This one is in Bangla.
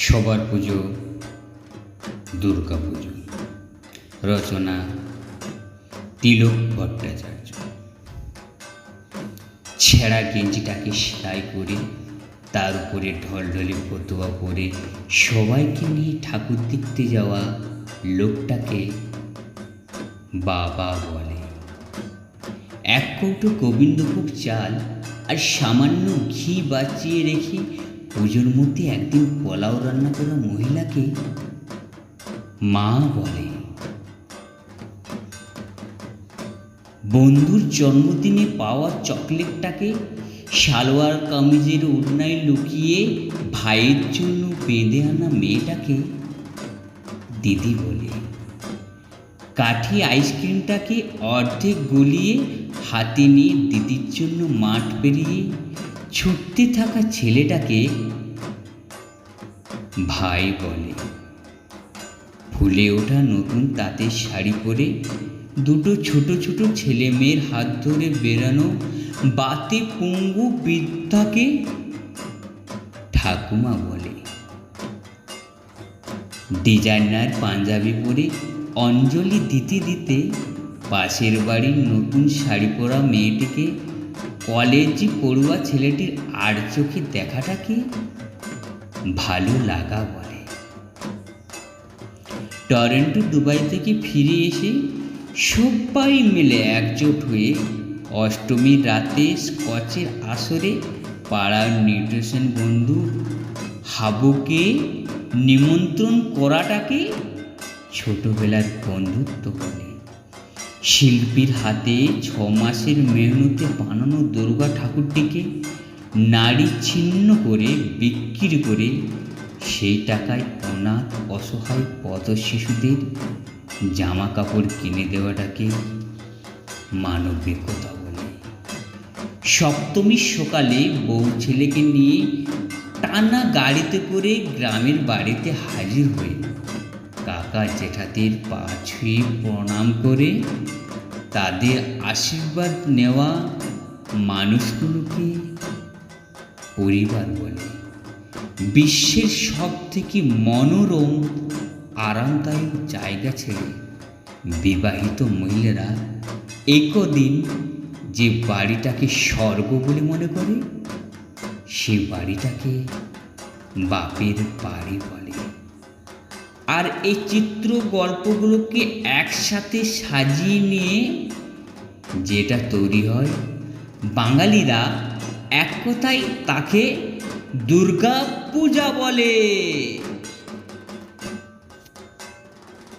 সবার পুজো দুর্গা পুজো। রচনা তিলক ভট্টাচার্য। ছেঁড়া গেঞ্জিটাকে সেলাই করে তার উপরে ঢলঢলে ফতুয়া পরে সবাইকে নিয়ে ঠাকুর দেখতে যাওয়া লোকটাকে বাবা বলে। এক কৌটো গোবিন্দভোগ চাল আর সামান্য ঘি বাঁচিয়ে রেখে পুজোর মধ্যে একদিন পোলাও রান্না করা মহিলাকে মা বলে। বন্ধুর জন্মদিনে পাওয়া চকলেটটাকে সালোয়ার কামিজের ওড়নায় লুকিয়ে ভাইয়ের জন্য বেঁধে আনা মেয়েটাকে দিদি বলে। কাঠি আইসক্রিমটাকে অর্ধেক গলিয়ে হাতে নিয়ে দিদির জন্য মাঠ পেরিয়ে ছুটতে থাকা ছেলেটাকে ভাই বলে। ফুলে ওঠা নতুন তাঁতের শাড়ি পরে দুটো ছোট ছোট ছেলে মেয়ের হাত ধরে বেরানো বাতে পঙ্গু বৃদ্ধাকে ঠাকুমা বলে। ডিজাইনার পাঞ্জাবি পরে অঞ্জলি দিতে দিতে পাশের বাড়ির নতুন শাড়ি পরা মেয়েটিকে কলেজে পড়ুয়া ছেলেটির আর চোখে দেখাটাকে ভালো লাগা বলে। টরন্টো দুবাই থেকে ফিরে এসে সবাই মিলে একজোট হয়ে অষ্টমীর রাতে স্কচের আসরে পাড়ার নিউট্রিশন বন্ধু হাবুকে নিমন্ত্রণ করাটাকে ছোটবেলার বন্ধুত্ব বলে। শিল্পীর হাতে 6 মাসের মেহনতে বানানো দুর্গা ঠাকুরটিকে নাড়ি ছিন্ন করে বিক্রি করে সেই টাকায় অনাথ অসহায় পথ শিশুদের জামা কাপড় কিনে দেওয়াটাকে মানবিকতা বলে। সপ্তমীর সকালে বউ ছেলেকে নিয়ে টানা গাড়িতে করে গ্রামের বাড়িতে হাজির হয়ে কাকা জেঠাদের পা ছুঁয়ে প্রণাম করে তাদের আশীর্বাদ নেওয়া মানুষগুলোকে পরিবার বলে। বিশ্বের সব থেকে মনোরম আরামদায়ক জায়গা ছেড়ে বিবাহিত মহিলারা একদিন যে বাড়িটাকে স্বর্গ বলে মনে করে সে বাড়িটাকে বাপের বাড়ি বলে। আর এই চিত্র গল্পগুলোকে একসাথে সাজিয়ে নিয়ে যেটা তৈরি হয়, বাঙালিরা এক কথায় তাকে দুর্গা পূজা বলে।